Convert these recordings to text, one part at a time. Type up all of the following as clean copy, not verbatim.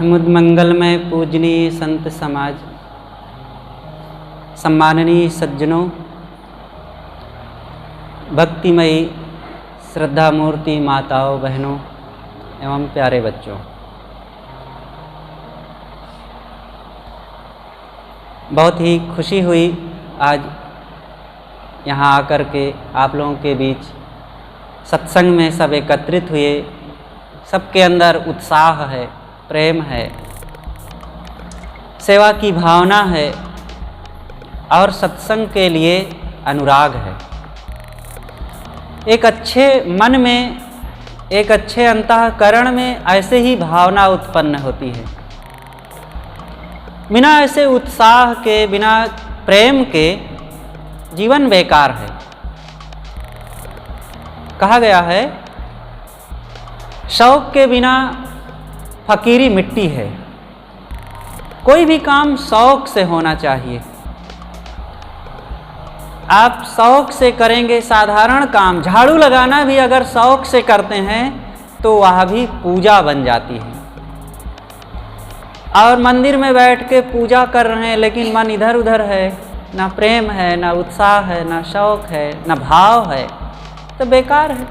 मुद मंगलमय पूजनीय संत समाज, सम्माननीय सज्जनों, भक्तिमयी श्रद्धा मूर्ति माताओं, बहनों एवं प्यारे बच्चों, बहुत ही खुशी हुई आज यहाँ आकर के आप लोगों के बीच सत्संग में सब एकत्रित हुए। सबके अंदर उत्साह है, प्रेम है, सेवा की भावना है और सत्संग के लिए अनुराग है। एक अच्छे मन में, एक अच्छे अंतःकरण में ऐसे ही भावना उत्पन्न होती है। बिना ऐसे उत्साह के, बिना प्रेम के जीवन बेकार है। कहा गया है, शौक के बिना फकीरी मिट्टी है। कोई भी काम शौक से होना चाहिए। आप शौक से करेंगे साधारण काम, झाड़ू लगाना भी अगर शौक से करते हैं तो वह भी पूजा बन जाती है। और मंदिर में बैठ के पूजा कर रहे हैं लेकिन मन इधर उधर है, ना प्रेम है, ना उत्साह है, ना शौक है, ना भाव है, तो बेकार है।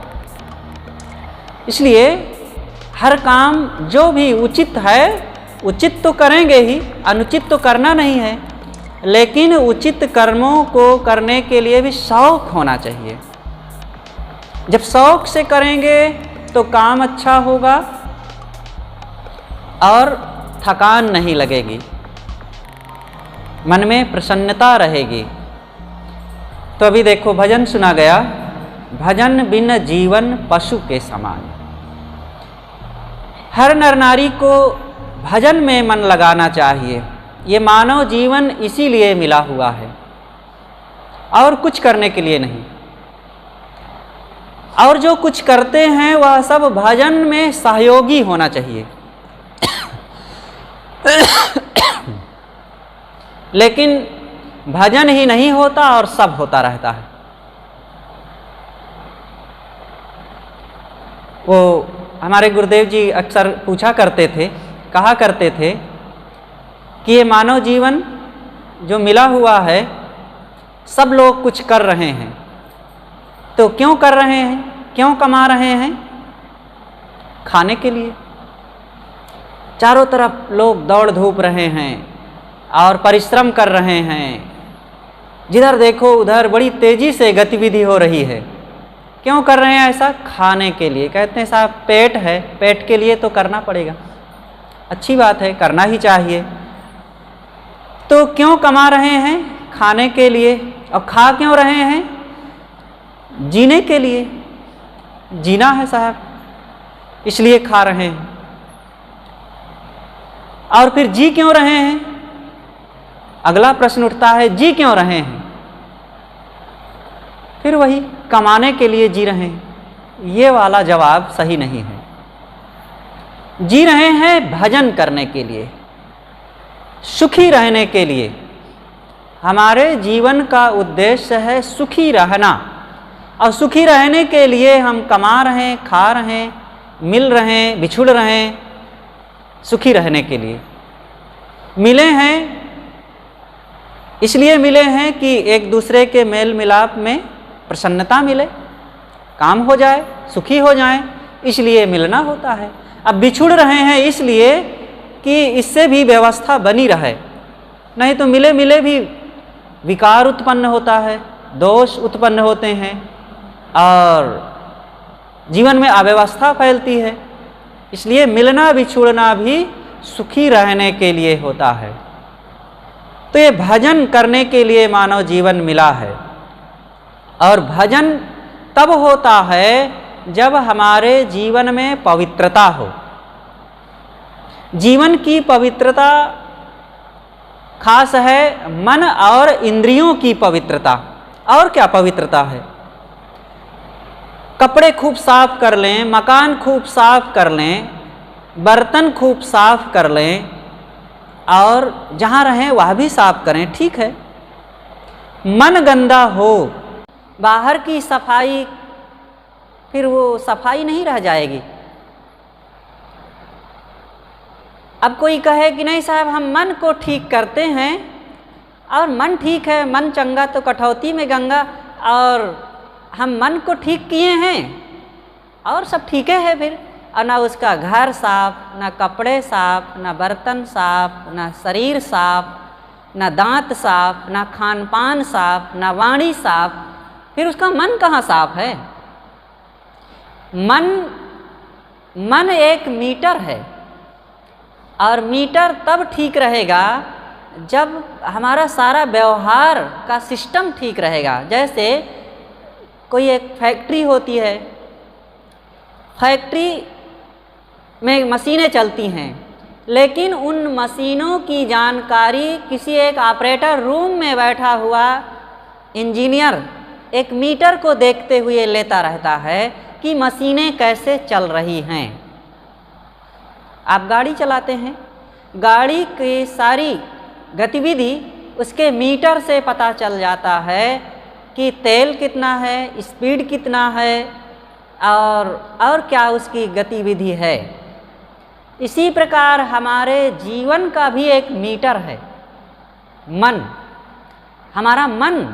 इसलिए हर काम जो भी उचित है, उचित तो करेंगे ही, अनुचित तो करना नहीं है, लेकिन उचित कर्मों को करने के लिए भी शौक होना चाहिए। जब शौक से करेंगे तो काम अच्छा होगा और थकान नहीं लगेगी, मन में प्रसन्नता रहेगी। तो अभी देखो भजन सुना गया, भजन बिन जीवन पशु के समान। हर नर नारी को भजन में मन लगाना चाहिए। ये मानव जीवन इसीलिए मिला हुआ है और कुछ करने के लिए नहीं। और जो कुछ करते हैं वह सब भजन में सहयोगी होना चाहिए। लेकिन भजन ही नहीं होता और सब होता रहता है। वो हमारे गुरुदेव जी अक्सर पूछा करते थे, कहा करते थे कि ये मानव जीवन जो मिला हुआ है, सब लोग कुछ कर रहे हैं, तो क्यों कर रहे हैं, क्यों कमा रहे हैं? खाने के लिए। चारों तरफ लोग दौड़ धूप रहे हैं और परिश्रम कर रहे हैं। जिधर देखो उधर बड़ी तेजी से गतिविधि हो रही है। क्यों कर रहे हैं ऐसा? खाने के लिए। कहते हैं साहब पेट है, पेट के लिए तो करना पड़ेगा। अच्छी बात है, करना ही चाहिए। तो क्यों कमा रहे हैं? खाने के लिए। और खा क्यों रहे हैं? जीने के लिए। जीना है साहब, इसलिए खा रहे हैं। और फिर जी क्यों रहे हैं? अगला प्रश्न उठता है, जी क्यों रहे हैं? फिर वही कमाने के लिए जी रहे हैं। ये वाला जवाब सही नहीं है। जी रहे हैं भजन करने के लिए, सुखी रहने के लिए। हमारे जीवन का उद्देश्य है सुखी रहना, और सुखी रहने के लिए हम कमा रहे हैं, खा रहे हैं, मिल रहे हैं, बिछुड़ रहे हैं। सुखी रहने के लिए मिले हैं, इसलिए मिले हैं कि एक दूसरे के मेल मिलाप में प्रसन्नता मिले, काम हो जाए, सुखी हो जाए, इसलिए मिलना होता है। अब बिछुड़ रहे हैं इसलिए कि इससे भी व्यवस्था बनी रहे, नहीं तो मिले मिले भी विकार उत्पन्न होता है, दोष उत्पन्न होते हैं और जीवन में अव्यवस्था फैलती है। इसलिए मिलना बिछुड़ना भी सुखी रहने के लिए होता है। तो ये भजन करने के लिए मानव जीवन मिला है। और भजन तब होता है जब हमारे जीवन में पवित्रता हो। जीवन की पवित्रता खास है मन और इंद्रियों की पवित्रता। और क्या पवित्रता है? कपड़े खूब साफ कर लें, मकान खूब साफ कर लें, बर्तन खूब साफ कर लें और जहाँ रहें वह भी साफ करें, ठीक है। मन गंदा हो, बाहर की सफाई, फिर वो सफाई नहीं रह जाएगी। अब कोई कहे कि नहीं साहब हम मन को ठीक करते हैं और मन ठीक है, मन चंगा तो कठौती में गंगा, और हम मन को ठीक किए हैं और सब ठीक है फिर, और ना उसका घर साफ, ना कपड़े साफ, ना बर्तन साफ, ना शरीर साफ, ना दांत साफ, ना खान पान साफ, ना वाणी साफ, फिर उसका मन कहाँ साफ है? मन एक मीटर है, और मीटर तब ठीक रहेगा जब हमारा सारा व्यवहार का सिस्टम ठीक रहेगा। जैसे कोई एक फैक्ट्री होती है, फैक्ट्री में मशीनें चलती हैं, लेकिन उन मशीनों की जानकारी किसी एक ऑपरेटर रूम में बैठा हुआ इंजीनियर एक मीटर को देखते हुए लेता रहता है कि मशीनें कैसे चल रही हैं। आप गाड़ी चलाते हैं, गाड़ी की सारी गतिविधि उसके मीटर से पता चल जाता है कि तेल कितना है, स्पीड कितना है, और क्या उसकी गतिविधि है। इसी प्रकार हमारे जीवन का भी एक मीटर है मन। हमारा मन,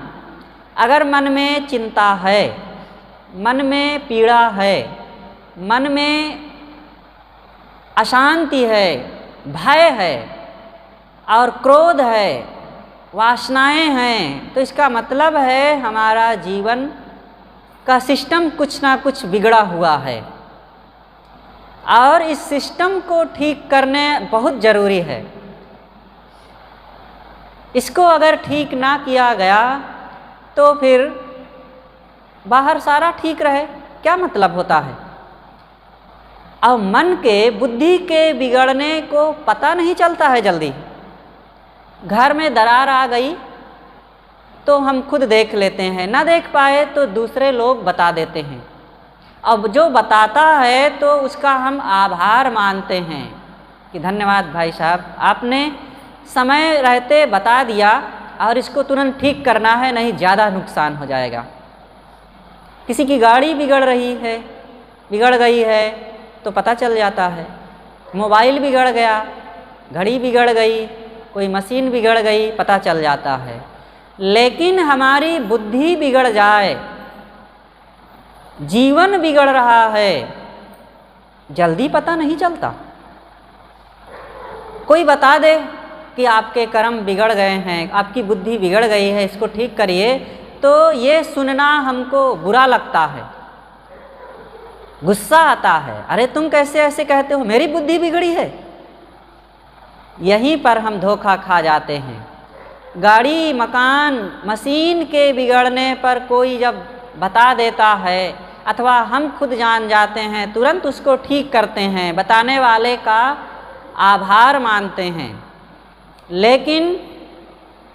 अगर मन में चिंता है, मन में पीड़ा है, मन में अशांति है, भय है और क्रोध है, वासनाएं हैं, तो इसका मतलब है हमारा जीवन का सिस्टम कुछ ना कुछ बिगड़ा हुआ है, और इस सिस्टम को ठीक करने बहुत ज़रूरी है। इसको अगर ठीक ना किया गया तो फिर बाहर सारा ठीक रहे क्या मतलब होता है? अब मन के, बुद्धि के बिगड़ने को पता नहीं चलता है जल्दी। घर में दरार आ गई तो हम खुद देख लेते हैं, ना देख पाए तो दूसरे लोग बता देते हैं। अब जो बताता है तो उसका हम आभार मानते हैं कि धन्यवाद भाई साहब, आपने समय रहते बता दिया और इसको तुरंत ठीक करना है, नहीं ज़्यादा नुकसान हो जाएगा। किसी की गाड़ी बिगड़ गई है तो पता चल जाता है, मोबाइल बिगड़ गया, घड़ी बिगड़ गई, कोई मशीन बिगड़ गई, पता चल जाता है। लेकिन हमारी बुद्धि बिगड़ जाए, जीवन बिगड़ रहा है, जल्दी पता नहीं चलता। कोई बता दे कि आपके कर्म बिगड़ गए हैं, आपकी बुद्धि बिगड़ गई है, इसको ठीक करिए, तो ये सुनना हमको बुरा लगता है, गुस्सा आता है, अरे तुम कैसे ऐसे कहते हो, मेरी बुद्धि बिगड़ी है। यहीं पर हम धोखा खा जाते हैं। गाड़ी, मकान, मशीन के बिगड़ने पर कोई जब बता देता है अथवा हम खुद जान जाते हैं, तुरंत उसको ठीक करते हैं, बताने वाले का आभार मानते हैं। लेकिन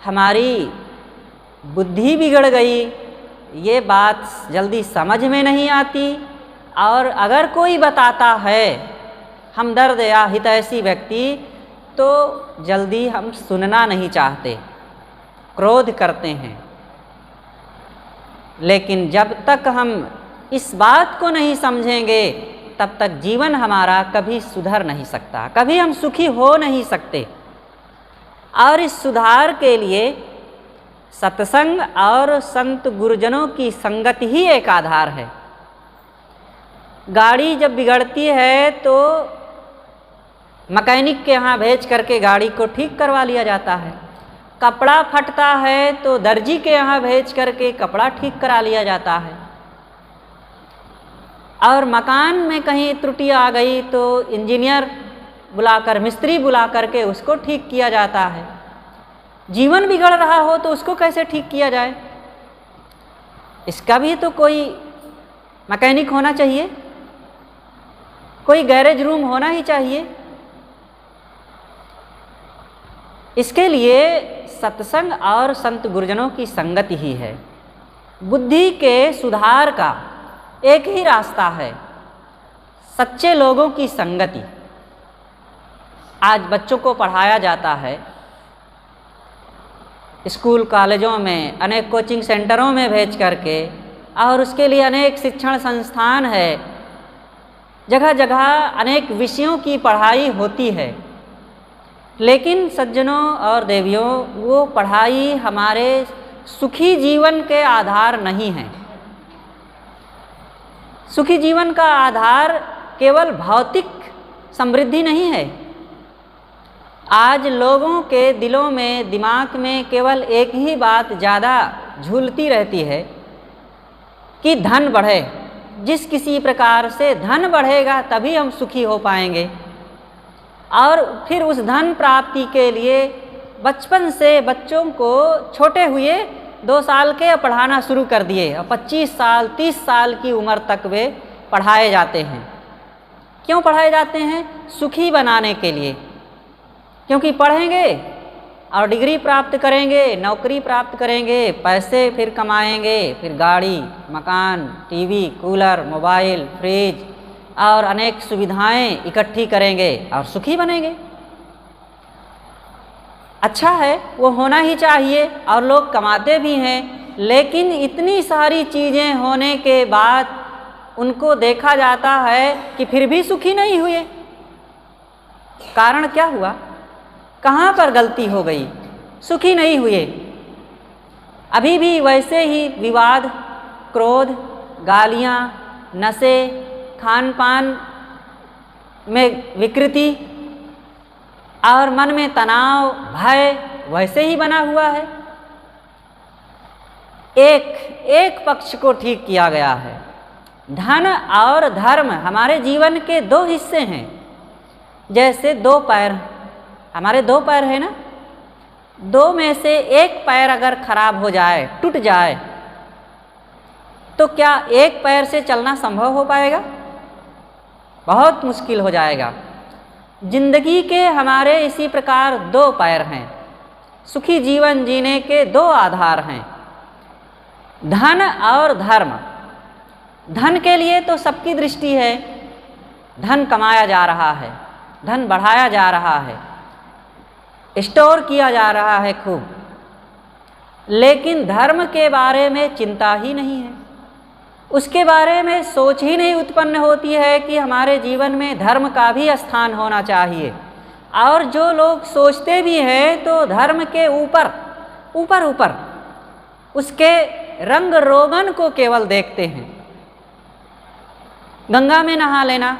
हमारी बुद्धि बिगड़ गई, ये बात जल्दी समझ में नहीं आती, और अगर कोई बताता है हमदर्द या हितैषी व्यक्ति, तो जल्दी हम सुनना नहीं चाहते, क्रोध करते हैं। लेकिन जब तक हम इस बात को नहीं समझेंगे तब तक जीवन हमारा कभी सुधर नहीं सकता, कभी हम सुखी हो नहीं सकते। और इस सुधार के लिए सत्संग और संत गुरुजनों की संगत ही एक आधार है। गाड़ी जब बिगड़ती है तो मैकेनिक के यहाँ भेज करके गाड़ी को ठीक करवा लिया जाता है। कपड़ा फटता है तो दर्जी के यहाँ भेज करके कपड़ा ठीक करा लिया जाता है। और मकान में कहीं त्रुटि आ गई तो इंजीनियर बुलाकर, मिस्त्री बुला करके उसको ठीक किया जाता है। जीवन बिगड़ रहा हो तो उसको कैसे ठीक किया जाए, इसका भी तो कोई मैकेनिक होना चाहिए, कोई गैरेज रूम होना ही चाहिए। इसके लिए सत्संग और संत गुरुजनों की संगत ही है। बुद्धि के सुधार का एक ही रास्ता है, सच्चे लोगों की संगति। आज बच्चों को पढ़ाया जाता है स्कूल कॉलेजों में, अनेक कोचिंग सेंटरों में भेज करके, और उसके लिए अनेक शिक्षण संस्थान है, जगह जगह अनेक विषयों की पढ़ाई होती है। लेकिन सज्जनों और देवियों, वो पढ़ाई हमारे सुखी जीवन के आधार नहीं है। सुखी जीवन का आधार केवल भौतिक समृद्धि नहीं है। आज लोगों के दिलों में, दिमाग में केवल एक ही बात ज़्यादा झूलती रहती है कि धन बढ़े। जिस किसी प्रकार से धन बढ़ेगा तभी हम सुखी हो पाएंगे। और फिर उस धन प्राप्ति के लिए बचपन से बच्चों को छोटे हुए 2 साल के पढ़ाना शुरू कर दिए और 25 साल 30 साल की उम्र तक वे पढ़ाए जाते हैं। क्यों पढ़ाए जाते हैं? सुखी बनाने के लिए। क्योंकि पढ़ेंगे और डिग्री प्राप्त करेंगे, नौकरी प्राप्त करेंगे, पैसे फिर कमाएंगे, फिर गाड़ी, मकान, टीवी, कूलर, मोबाइल, फ्रिज और अनेक सुविधाएं इकट्ठी करेंगे और सुखी बनेंगे। अच्छा है, वो होना ही चाहिए और लोग कमाते भी हैं, लेकिन इतनी सारी चीज़ें होने के बाद उनको देखा जाता है कि फिर भी सुखी नहीं हुए। कारण क्या हुआ? कहाँ पर गलती हो गई? सुखी नहीं हुए। अभी भी वैसे ही विवाद, क्रोध, गालियाँ, नशे, खान पान में विकृति और मन में तनाव, भय वैसे ही बना हुआ है। एक पक्ष को ठीक किया गया है। धन और धर्म हमारे जीवन के 2 हिस्से हैं। जैसे 2 पैर, हमारे 2 पैर है ना, 2 में से एक पैर अगर खराब हो जाए, टूट जाए, तो क्या एक पैर से चलना संभव हो पाएगा? बहुत मुश्किल हो जाएगा। जिंदगी के हमारे इसी प्रकार 2 पैर हैं। सुखी जीवन जीने के 2 आधार हैं, धन और धर्म। धन के लिए तो सबकी दृष्टि है, धन कमाया जा रहा है, धन बढ़ाया जा रहा है, स्टोर किया जा रहा है खूब, लेकिन धर्म के बारे में चिंता ही नहीं है। उसके बारे में सोच ही नहीं उत्पन्न होती है कि हमारे जीवन में धर्म का भी स्थान होना चाहिए। और जो लोग सोचते भी हैं तो धर्म के ऊपर उसके रंग रोगन को केवल देखते हैं। गंगा में नहा लेना,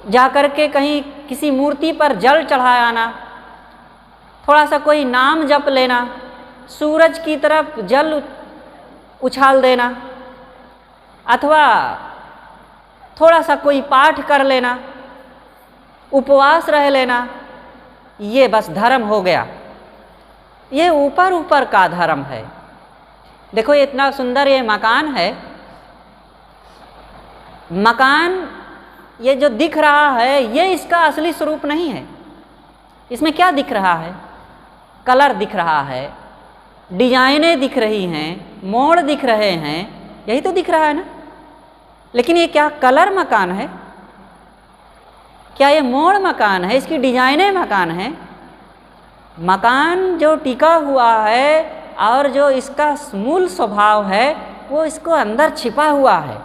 जाकर के कहीं किसी मूर्ति पर जल चढ़ा आना, थोड़ा सा कोई नाम जप लेना, सूरज की तरफ जल उछाल देना, अथवा थोड़ा सा कोई पाठ कर लेना, उपवास रह लेना, ये बस धर्म हो गया। ये ऊपर का धर्म है। देखो ये इतना सुंदर ये मकान है, मकान ये जो दिख रहा है ये इसका असली स्वरूप नहीं है। इसमें क्या दिख रहा है? कलर दिख रहा है, डिजाइनें दिख रही हैं, मोड़ दिख रहे हैं, यही तो दिख रहा है ना। लेकिन ये क्या कलर मकान है? क्या ये मोड़ मकान है? इसकी डिजाइनें मकान है? मकान जो टिका हुआ है और जो इसका मूल स्वभाव है वो इसको अंदर छिपा हुआ है।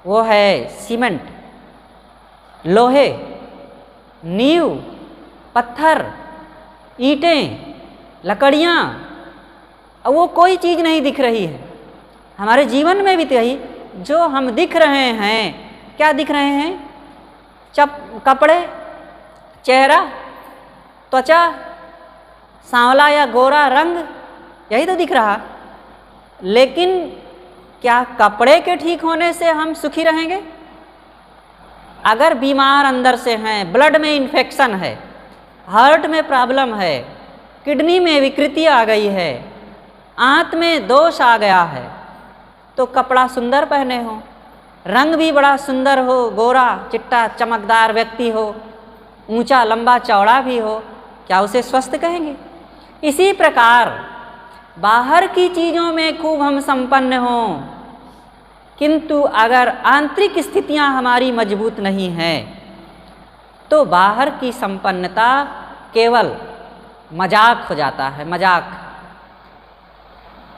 वो है सीमेंट, लोहे, नींव, पत्थर, ईंटें, लकड़ियाँ, और वो कोई चीज़ नहीं दिख रही है। हमारे जीवन में भी तो यही जो हम दिख रहे हैं, क्या दिख रहे हैं? कपड़े, चेहरा, त्वचा, सांवला या गोरा रंग, यही तो दिख रहा। लेकिन क्या कपड़े के ठीक होने से हम सुखी रहेंगे? अगर बीमार अंदर से हैं, ब्लड में इन्फेक्शन है, हार्ट में प्रॉब्लम है, किडनी में विकृति आ गई है, आंत में दोष आ गया है, तो कपड़ा सुंदर पहने हो, रंग भी बड़ा सुंदर हो, गोरा चिट्टा चमकदार व्यक्ति हो, ऊंचा लंबा चौड़ा भी हो, क्या उसे स्वस्थ कहेंगे? इसी प्रकार बाहर की चीज़ों में खूब हम संपन्न हों, किंतु अगर आंतरिक स्थितियां हमारी मजबूत नहीं हैं तो बाहर की संपन्नता केवल मजाक हो जाता है, मजाक।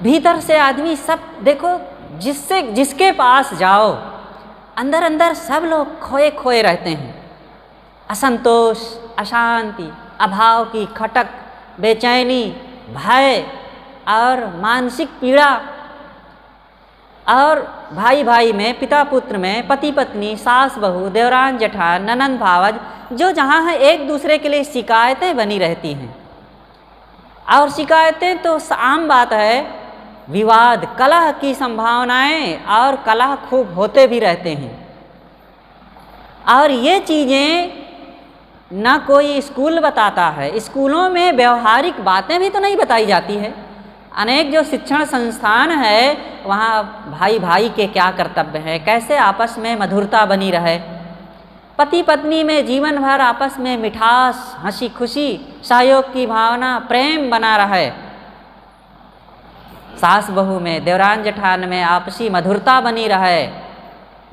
भीतर से आदमी सब देखो, जिसके पास जाओ अंदर अंदर सब लोग खोए खोए रहते हैं। असंतोष, अशांति, अभाव की खटक, बेचैनी, भय और मानसिक पीड़ा, और भाई भाई में, पिता पुत्र में, पति पत्नी, सास बहू, देवरान जेठान, ननंद भावज, जो जहाँ है एक दूसरे के लिए शिकायतें बनी रहती हैं। और शिकायतें तो आम बात है, विवाद, कलह की संभावनाएं और कलह खूब होते भी रहते हैं। और ये चीज़ें ना कोई स्कूल बताता है, स्कूलों में व्यवहारिक बातें भी तो नहीं बताई जाती है। अनेक जो शिक्षण संस्थान है वहाँ भाई भाई के क्या कर्तव्य हैं, कैसे आपस में मधुरता बनी रहे, पति पत्नी में जीवन भर आपस में मिठास, हंसी खुशी, सहयोग की भावना, प्रेम बना रहे, सास बहू में, देवरान जेठान में आपसी मधुरता बनी रहे,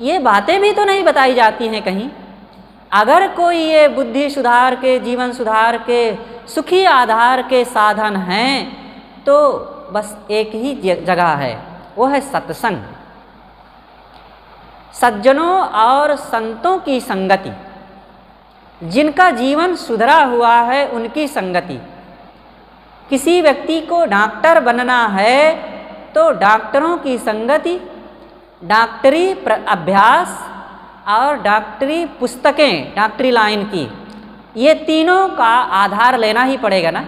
ये बातें भी तो नहीं बताई जाती हैं कहीं। अगर कोई ये बुद्धि सुधार के, जीवन सुधार के, सुखी आधार के साधन हैं तो बस एक ही जगह है, वो है सत्संग, सज्जनों और संतों की संगति, जिनका जीवन सुधरा हुआ है उनकी संगति। किसी व्यक्ति को डॉक्टर बनना है तो डॉक्टरों की संगति, डॉक्टरी अभ्यास और डॉक्टरी पुस्तकें, डॉक्टरी लाइन की, ये तीनों का आधार लेना ही पड़ेगा ना।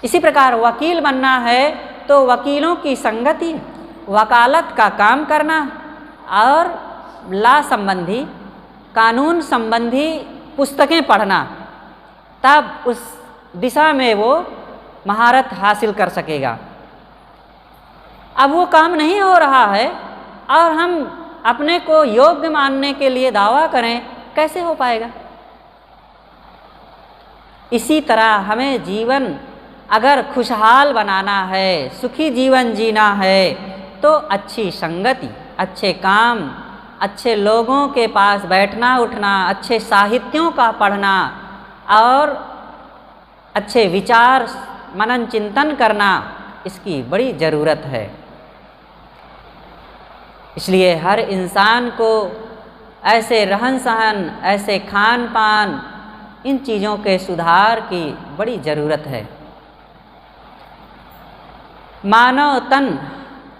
इसी प्रकार वकील बनना है तो वकीलों की संगति, वकालत का काम करना और ला संबंधी, कानून संबंधी पुस्तकें पढ़ना, तब उस दिशा में वो महारत हासिल कर सकेगा। अब वो काम नहीं हो रहा है और हम अपने को योग्य मानने के लिए दावा करें, कैसे हो पाएगा। इसी तरह हमें जीवन अगर खुशहाल बनाना है, सुखी जीवन जीना है, तो अच्छी संगति, अच्छे काम, अच्छे लोगों के पास बैठना उठना, अच्छे साहित्यों का पढ़ना और अच्छे विचार मनन चिंतन करना, इसकी बड़ी ज़रूरत है। इसलिए हर इंसान को ऐसे रहन सहन, ऐसे खान पान, इन चीज़ों के सुधार की बड़ी ज़रूरत है। मानव तन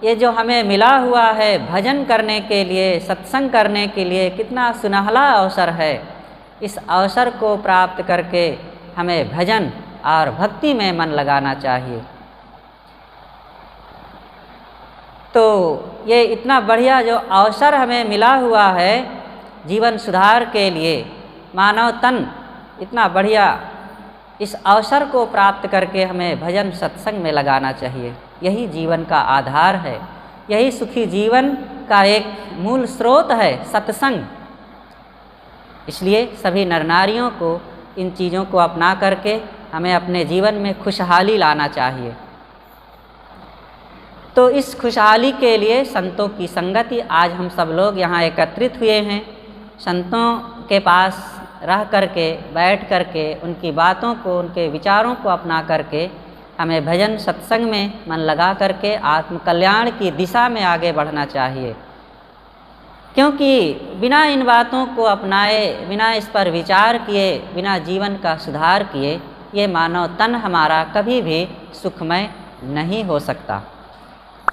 ये जो हमें मिला हुआ है भजन करने के लिए, सत्संग करने के लिए, कितना सुनहला अवसर है। इस अवसर को प्राप्त करके हमें भजन और भक्ति में मन लगाना चाहिए। तो ये इतना बढ़िया जो अवसर हमें मिला हुआ है जीवन सुधार के लिए, मानव तन इतना बढ़िया, इस अवसर को प्राप्त करके हमें भजन सत्संग में लगाना चाहिए। यही जीवन का आधार है, यही सुखी जीवन का एक मूल स्रोत है, सत्संग। इसलिए सभी नर नारियों को इन चीज़ों को अपना करके हमें अपने जीवन में खुशहाली लाना चाहिए। तो इस खुशहाली के लिए संतों की संगति, आज हम सब लोग यहाँ एकत्रित हुए हैं, संतों के पास रह करके, बैठ करके, उनकी बातों को, उनके विचारों को अपना करके हमें भजन सत्संग में मन लगा करके आत्म कल्याण की दिशा में आगे बढ़ना चाहिए। क्योंकि बिना इन बातों को अपनाए, बिना इस पर विचार किए, बिना जीवन का सुधार किए, ये मानव तन हमारा कभी भी सुखमय नहीं हो सकता।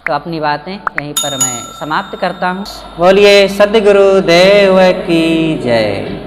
तो अपनी बातें यहीं पर मैं समाप्त करता हूँ। बोलिए सद्गुरु देव की जय।